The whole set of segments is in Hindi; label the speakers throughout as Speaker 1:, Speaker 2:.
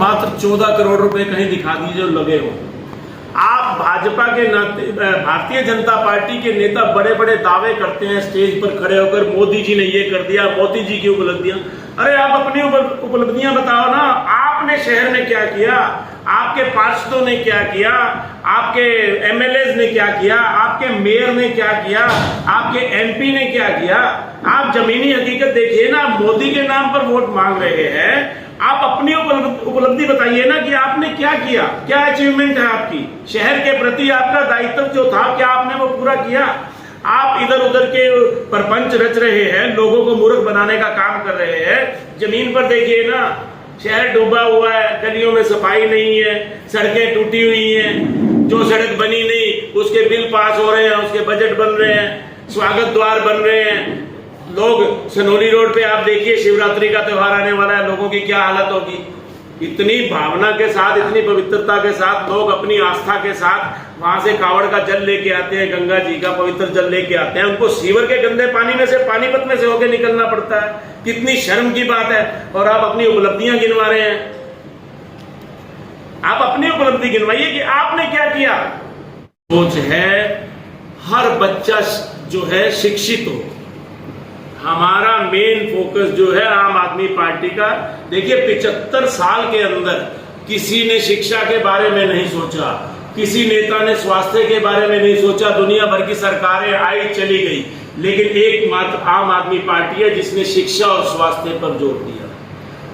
Speaker 1: मात्र 14 करोड़ रुपए कहीं दिखा दीजिए जो लगे हो। आप भाजपा के नाते, भारतीय जनता पार्टी के नेता बड़े बड़े दावे करते हैं स्टेज पर खड़े होकर, मोदी जी ने ये कर दिया, मोदी जी की उपलब्धियां। अरे आप अपनी उपलब्धियां बताओ ना। आपने शहर में क्या किया, आपके पार्षदों ने क्या किया, आपके एमएलए ने क्या किया, आपके मेयर ने क्या किया, आपके एमपी ने क्या किया। आप जमीनी हकीकत देखिए ना। मोदी के नाम पर वोट मांग रहे हैं, आप अपनी उपलब्धि बताइए ना कि आपने क्या किया, क्या अचीवमेंट है आपकी। शहर के प्रति आपका दायित्व जो था, क्या आपने वो पूरा किया। आप इधर उधर के प्रपंच रच रहे हैं, लोगों को मूर्ख बनाने का काम कर रहे हैं। जमीन पर देखिए ना, शहर डूबा हुआ है, गलियों में सफाई नहीं है, सड़कें टूटी हुई हैं, जो सड़क बनी नहीं उसके बिल पास हो रहे हैं, उसके बजट बन रहे हैं, स्वागत द्वार बन रहे हैं। लोग सनोली रोड पे आप देखिए, शिवरात्रि का त्योहार आने वाला है, लोगों की क्या हालत होगी। इतनी भावना के साथ, इतनी पवित्रता के साथ लोग अपनी आस्था के साथ वहां से कावड़ का जल लेके आते हैं, गंगा जी का पवित्र जल लेके आते हैं। उनको सीवर के गंदे पानी में से, पानीपत में से होके निकलना पड़ता है। कितनी शर्म की बात है। और आप अपनी उपलब्धियां गिनवा रहे हैं। आप अपनी उपलब्धि गिनवाइए कि आपने क्या किया। सोच है हर बच्चा जो है शिक्षित हो। हमारा मेन फोकस जो है आम आदमी पार्टी का, देखिए 75 साल के अंदर किसी ने शिक्षा के बारे में नहीं सोचा, किसी नेता ने स्वास्थ्य के बारे में नहीं सोचा। दुनिया भर की सरकारें आई चली गई, लेकिन एकमात्र आम आदमी पार्टी है जिसने शिक्षा और स्वास्थ्य पर जोर दिया।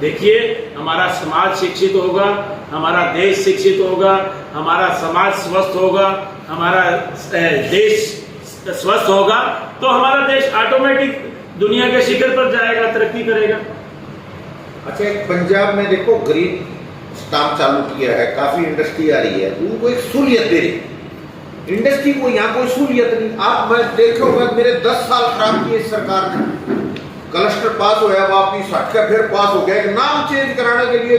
Speaker 1: देखिए, हमारा समाज शिक्षित होगा, हमारा देश शिक्षित होगा, हमारा समाज स्वस्थ होगा, हमारा देश स्वस्थ होगा, तो हमारा देश ऑटोमेटिक दुनिया के शिखर पर जाएगा, तरक्की करेगा।
Speaker 2: अच्छा, पंजाब में देखो ग्रीन स्टाम्प चालू किया है, काफी इंडस्ट्री आ रही है, उनको एक सहूलियत दे रही इंडस्ट्री को। यहाँ कोई सहूलियत नहीं। आप मैं देखो, मेरे 10 साल खराब किए सरकार ने। क्लस्टर पास होया, वापिस हट का फिर पास हो गया। नाम चेंज कराने के लिए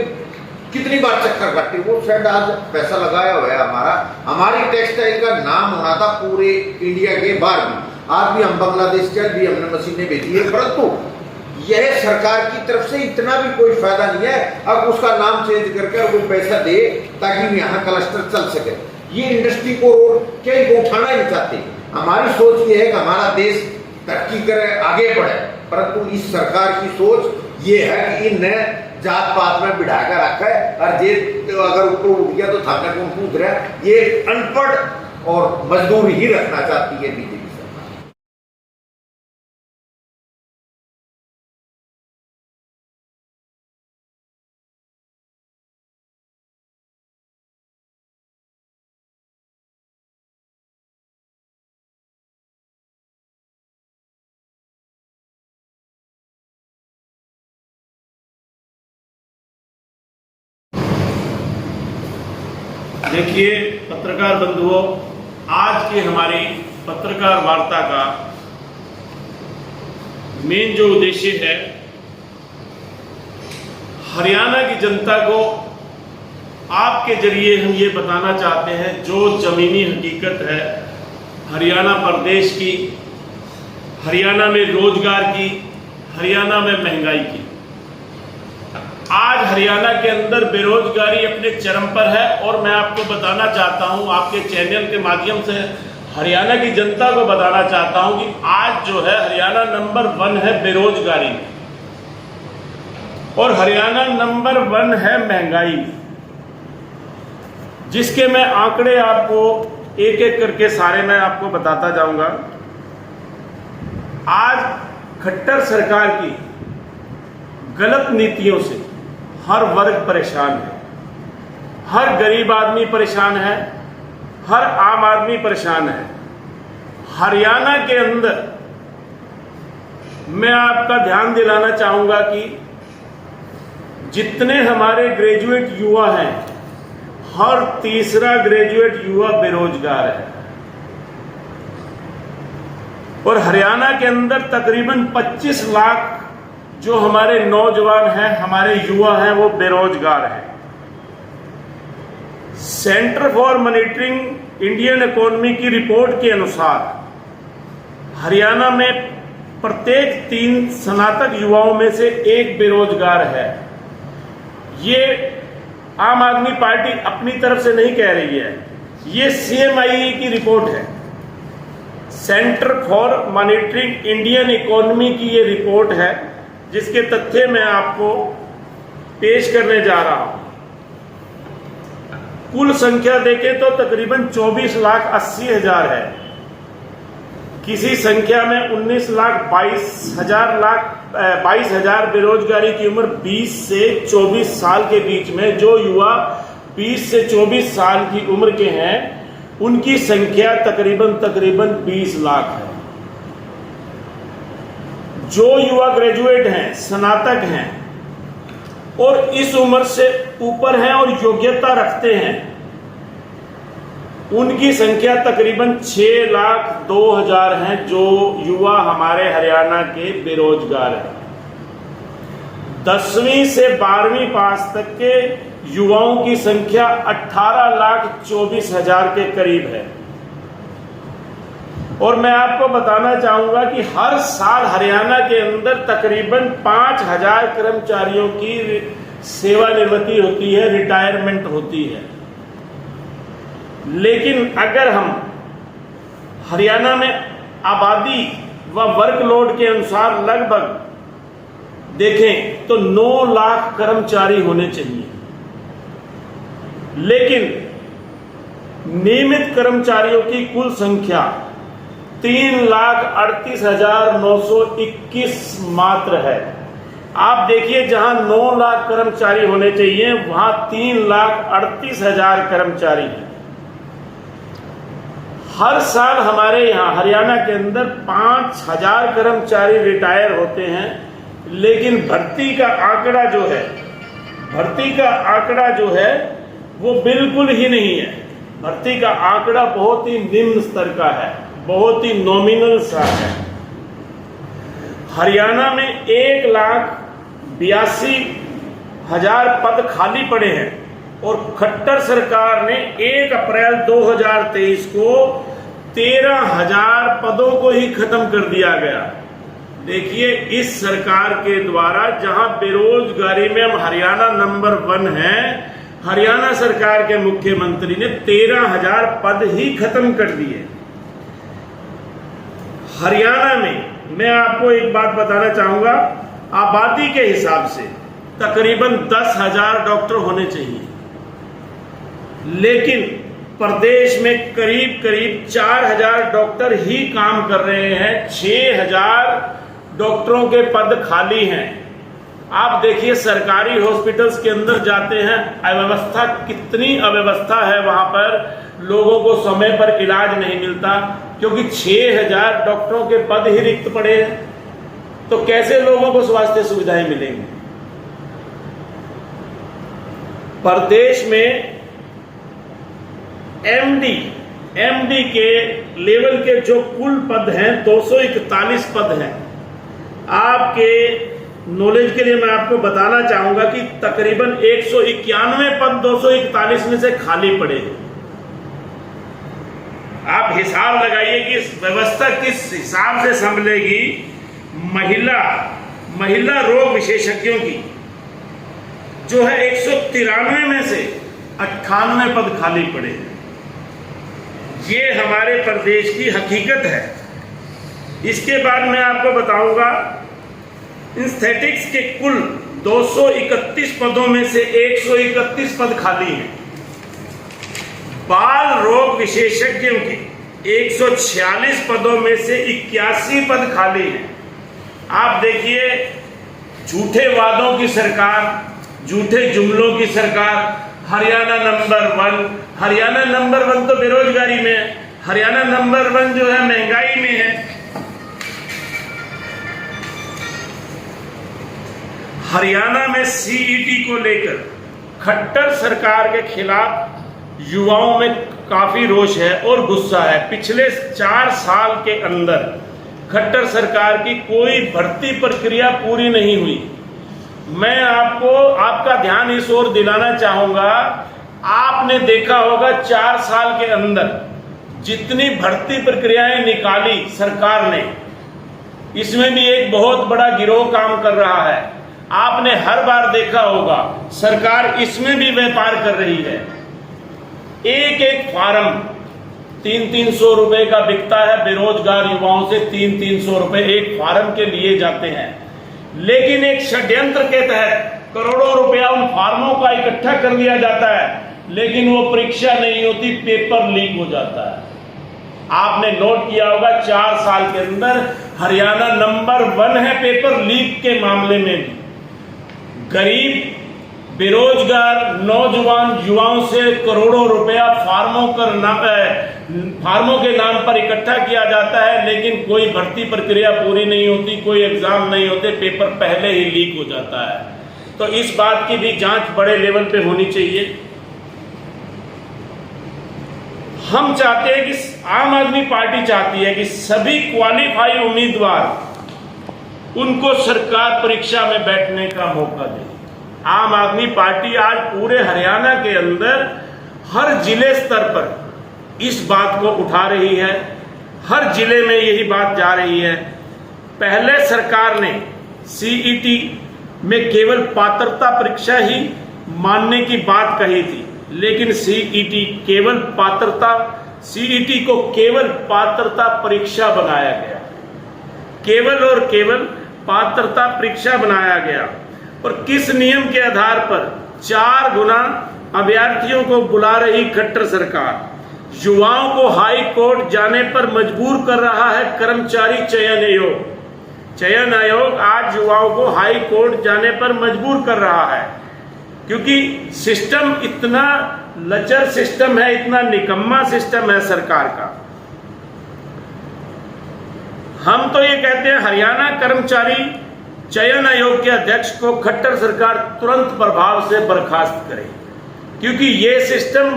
Speaker 2: कितनी बार चक्कर काटे। वो शायद आज पैसा लगाया हुआ है हमारा। हमारी टेक्सटाइल का नाम होना था पूरे इंडिया के बाहर भी। आज भी हम बांग्लादेश चल भी हमने मशीनें भेजी है, परंतु यह सरकार की तरफ से इतना भी कोई फायदा नहीं है। अब उसका नाम चेंज करके वो पैसा दे ताकि यहाँ क्लस्टर चल सके। ये इंडस्ट्री को क्या को उठाना ही चाहते। हमारी सोच ये है कि हमारा देश तरक्की करे, आगे बढ़े, परंतु इस सरकार की सोच ये है कि इन जात पात में बिठा कर रखा है। और ये अगर ऊपर उठ गया तो थाने को कूद रहा है। ये अनपढ़ और मजदूर ही रखना चाहती है बीजेपी।
Speaker 1: देखिए पत्रकार बंधुओं, आज की हमारी पत्रकार वार्ता का मेन जो उद्देश्य है, हरियाणा की जनता को आपके जरिए हम ये बताना चाहते हैं जो जमीनी हकीकत है हरियाणा प्रदेश की, हरियाणा में रोजगार की, हरियाणा में महंगाई की। आज हरियाणा के अंदर बेरोजगारी अपने चरम पर है और मैं आपको बताना चाहता हूं, आपके चैनल के माध्यम से हरियाणा की जनता को बताना चाहता हूं कि आज जो है हरियाणा नंबर 1 है बेरोजगारी में, और हरियाणा नंबर 1 है महंगाई में, जिसके मैं आंकड़े आपको एक एक करके सारे मैं आपको बताता जाऊंगा। आज खट्टर सरकार की गलत नीतियों से हर वर्ग परेशान है, हर गरीब आदमी परेशान है, हर आम आदमी परेशान है। हरियाणा के अंदर मैं आपका ध्यान दिलाना चाहूंगा कि जितने हमारे ग्रेजुएट युवा हैं, हर तीसरा ग्रेजुएट युवा बेरोजगार है। और हरियाणा के अंदर तकरीबन 25 लाख जो हमारे नौजवान हैं, हमारे युवा हैं, वो बेरोजगार हैं। Centre for monitoring Indian economy की रिपोर्ट के अनुसार हरियाणा में प्रत्येक 3 स्नातक युवाओं में से 1 बेरोजगार है। ये आम आदमी पार्टी अपनी तरफ से नहीं कह रही है, ये CMIE की रिपोर्ट है, centre for monitoring Indian economy की ये रिपोर्ट है, जिसके तथ्य मैं आपको पेश करने जा रहा हूं। कुल संख्या देखें तो तकरीबन 24,80,000 है। किसी संख्या में 19,22,000 बेरोजगारी की उम्र 20 से 24 साल के बीच में, जो युवा 20 से 24 साल की उम्र के हैं, उनकी संख्या तकरीबन 20 लाख है। जो युवा ग्रेजुएट हैं, स्नातक हैं और इस उम्र से ऊपर हैं और योग्यता रखते हैं, उनकी संख्या तकरीबन 6,02,000 हैं, जो युवा हमारे हरियाणा के बेरोजगार हैं। 10वीं से 12वीं पास तक के युवाओं की संख्या 18,24,000 के करीब है। और मैं आपको बताना चाहूंगा कि हर साल हरियाणा के अंदर तकरीबन 5,000 कर्मचारियों की सेवानिवृत्ति होती है, रिटायरमेंट होती है। लेकिन अगर हम हरियाणा में आबादी व वर्कलोड के अनुसार लगभग देखें तो 9 लाख कर्मचारी होने चाहिए, लेकिन नियमित कर्मचारियों की कुल संख्या 3,38,921 मात्र है। आप देखिए, जहां 9 लाख कर्मचारी होने चाहिए वहां 3,38,000 कर्मचारी हैं। हर साल हमारे यहाँ हरियाणा के अंदर 5,000 कर्मचारी रिटायर होते हैं, लेकिन भर्ती का आंकड़ा जो है वो बिल्कुल ही नहीं है। भर्ती का आंकड़ा बहुत ही निम्न स्तर का है, बहुत ही नॉमिनल सा है। हरियाणा में 1,82,000 पद खाली पड़े हैं और खट्टर सरकार ने 1 अप्रैल 2023 को 13,000 पदों को ही खत्म कर दिया गया। देखिए, इस सरकार के द्वारा जहां बेरोजगारी में हम हरियाणा नंबर 1 है, हरियाणा सरकार के मुख्यमंत्री ने 13,000 पद ही खत्म कर दिए। हरियाणा में मैं आपको एक बात बताना चाहूंगा, आबादी के हिसाब से तकरीबन 10,000 डॉक्टर होने चाहिए, लेकिन प्रदेश में करीब 4,000 डॉक्टर ही काम कर रहे हैं। 6,000 डॉक्टरों के पद खाली हैं। आप देखिए, सरकारी हॉस्पिटल्स के अंदर जाते हैं, अव्यवस्था, कितनी अव्यवस्था है वहां पर, लोगों को समय पर इलाज नहीं मिलता, क्योंकि 6,000 डॉक्टरों के पद ही रिक्त पड़े हैं। तो कैसे लोगों को स्वास्थ्य सुविधाएं मिलेंगी? प्रदेश में एमडी के लेवल के जो कुल पद हैं 241 पद हैं। आपके नॉलेज के लिए मैं आपको बताना चाहूंगा कि तकरीबन 191 पद 241 में से खाली पड़े हैं। आप हिसाब लगाइए कि इस व्यवस्था किस हिसाब से संभलेगी। महिला रोग विशेषज्ञों की जो है 193 में से 98 पद खाली पड़े हैं। ये हमारे प्रदेश की हकीकत है। इसके बाद मैं आपको बताऊंगा, इंस्थेटिक्स के कुल 231 पदों में से 131 पद खाली हैं। बाल रोग विशेषज्ञों के 146 पदों में से 81 पद खाली हैं। आप देखिए, झूठे वादों की सरकार, झूठे जुमलों की सरकार। हरियाणा नंबर 1 तो बेरोजगारी में है, हरियाणा नंबर 1 जो है महंगाई में है। हरियाणा में CET को लेकर खट्टर सरकार के खिलाफ युवाओं में काफी रोष है और गुस्सा है। पिछले 4 साल के अंदर खट्टर सरकार की कोई भर्ती प्रक्रिया पूरी नहीं हुई। मैं आपका ध्यान इस ओर दिलाना चाहूंगा, आपने देखा होगा 4 साल के अंदर जितनी भर्ती प्रक्रियाएं निकाली सरकार ने, इसमें भी एक बहुत बड़ा गिरोह काम कर रहा है। आपने हर बार देखा होगा सरकार इसमें भी व्यापार कर रही है। एक एक फार्म 300-300 रुपए का बिकता है, बेरोजगार युवाओं से 300-300 रुपए एक फार्म के लिए जाते हैं। लेकिन एक षड्यंत्र के तहत करोड़ों रुपया उन फार्मों का इकट्ठा कर लिया जाता है, लेकिन वो परीक्षा नहीं होती, पेपर लीक हो जाता है। आपने नोट किया होगा 4 साल के अंदर हरियाणा नंबर 1 है पेपर लीक के मामले में भी। गरीब बेरोजगार नौजवान युवाओं से करोड़ों रुपया फार्मों के नाम पर इकट्ठा किया जाता है, लेकिन कोई भर्ती प्रक्रिया पूरी नहीं होती, कोई एग्जाम नहीं होते, पेपर पहले ही लीक हो जाता है। तो इस बात की भी जांच बड़े लेवल पे होनी चाहिए। हम चाहते हैं कि आम आदमी पार्टी चाहती है कि सभी क्वालिफाई उम्मीदवार उनको सरकार परीक्षा में बैठने का मौका दे। आम आदमी पार्टी आज पूरे हरियाणा के अंदर हर जिले स्तर पर इस बात को उठा रही है, हर जिले में यही बात जा रही है। पहले सरकार ने सीईटी में केवल पात्रता परीक्षा ही मानने की बात कही थी, लेकिन सीईटी को केवल पात्रता परीक्षा बनाया गया, केवल और केवल पात्रता परीक्षा बनाया गया। और किस नियम के आधार पर 4 गुना अभ्यर्थियों को बुला रही खट्टर सरकार, युवाओं को हाई कोर्ट जाने पर मजबूर कर रहा है कर्मचारी चयन आयोग आज युवाओं को हाई कोर्ट जाने पर मजबूर कर रहा है, क्योंकि सिस्टम इतना लचर सिस्टम है, इतना निकम्मा सिस्टम है सरकार का। हम तो ये कहते हैं हरियाणा कर्मचारी चयन आयोग के अध्यक्ष को खट्टर सरकार तुरंत प्रभाव से बर्खास्त करे, क्योंकि ये सिस्टम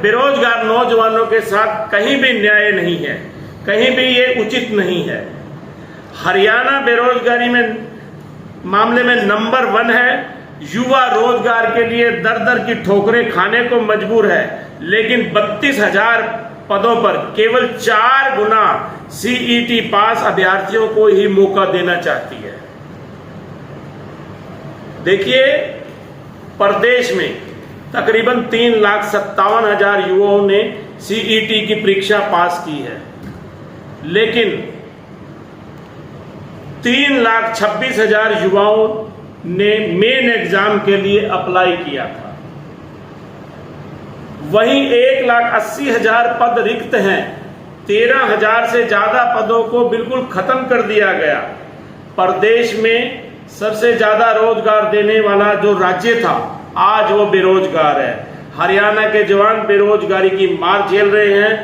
Speaker 1: बेरोजगार नौजवानों के साथ कहीं भी न्याय नहीं है, कहीं भी ये उचित नहीं है। हरियाणा बेरोजगारी में मामले में नंबर 1 है। युवा रोजगार के लिए दर दर की ठोकरें खाने को मजबूर है, लेकिन 32,000 पदों पर केवल 4 गुना सीईटी पास अभ्यर्थियों को ही मौका देना चाहती है। देखिए, प्रदेश में तकरीबन 3,57,000 युवाओं ने सीईटी की परीक्षा पास की है, लेकिन 3,26,000 युवाओं ने मेन एग्जाम के लिए अप्लाई किया था। वहीं 1,80,000 पद रिक्त हैं। 13,000 से ज्यादा पदों को बिल्कुल खत्म कर दिया गया। प्रदेश में सबसे ज्यादा रोजगार देने वाला जो राज्य था, आज वो बेरोजगार है। हरियाणा के जवान बेरोजगारी की मार झेल रहे हैं।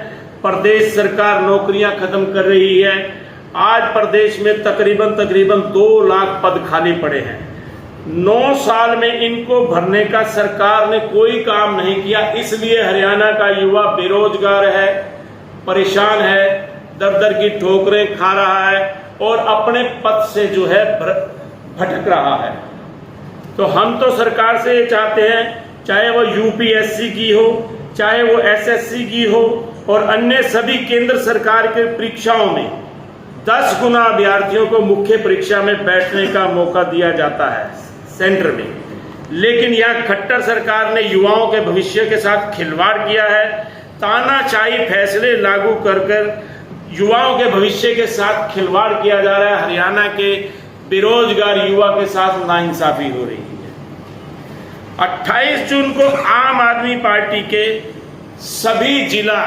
Speaker 1: प्रदेश सरकार नौकरियां खत्म कर रही है। आज प्रदेश में तकरीबन 2 लाख पद खाली पड़े हैं। 9 साल में इनको भरने का सरकार ने कोई काम नहीं किया, इसलिए हरियाणा का युवा बेरोजगार है, परेशान है, दर दर की ठोकरें खा रहा है और अपने पद से जो है भटक रहा है। तो हम तो सरकार से ये चाहते हैं, चाहे वो यूपीएससी की हो, चाहे वो एसएससी की हो और अन्य सभी केंद्र सरकार के परीक्षाओं में 10 गुना अभ्यर्थियों को मुख्य परीक्षा में बैठने का मौका दिया जाता है सेंटर में। लेकिन यह खट्टर सरकार ने युवाओं के भविष्य के साथ खिलवाड़ किया है। तानाशाही फैसले लागू कर युवाओं के भविष्य के साथ खिलवाड़ किया जा रहा है। हरियाणा के बेरोजगार युवा के साथ नाइंसाफी हो रही है। 28 जून को आम आदमी पार्टी के सभी जिला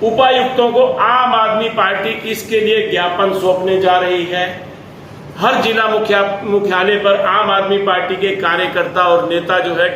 Speaker 1: उपायुक्तों को आम आदमी पार्टी इसके लिए ज्ञापन सौंपने जा रही है। हर जिला मुख्यालय पर आम आदमी पार्टी के कार्यकर्ता और नेता जो है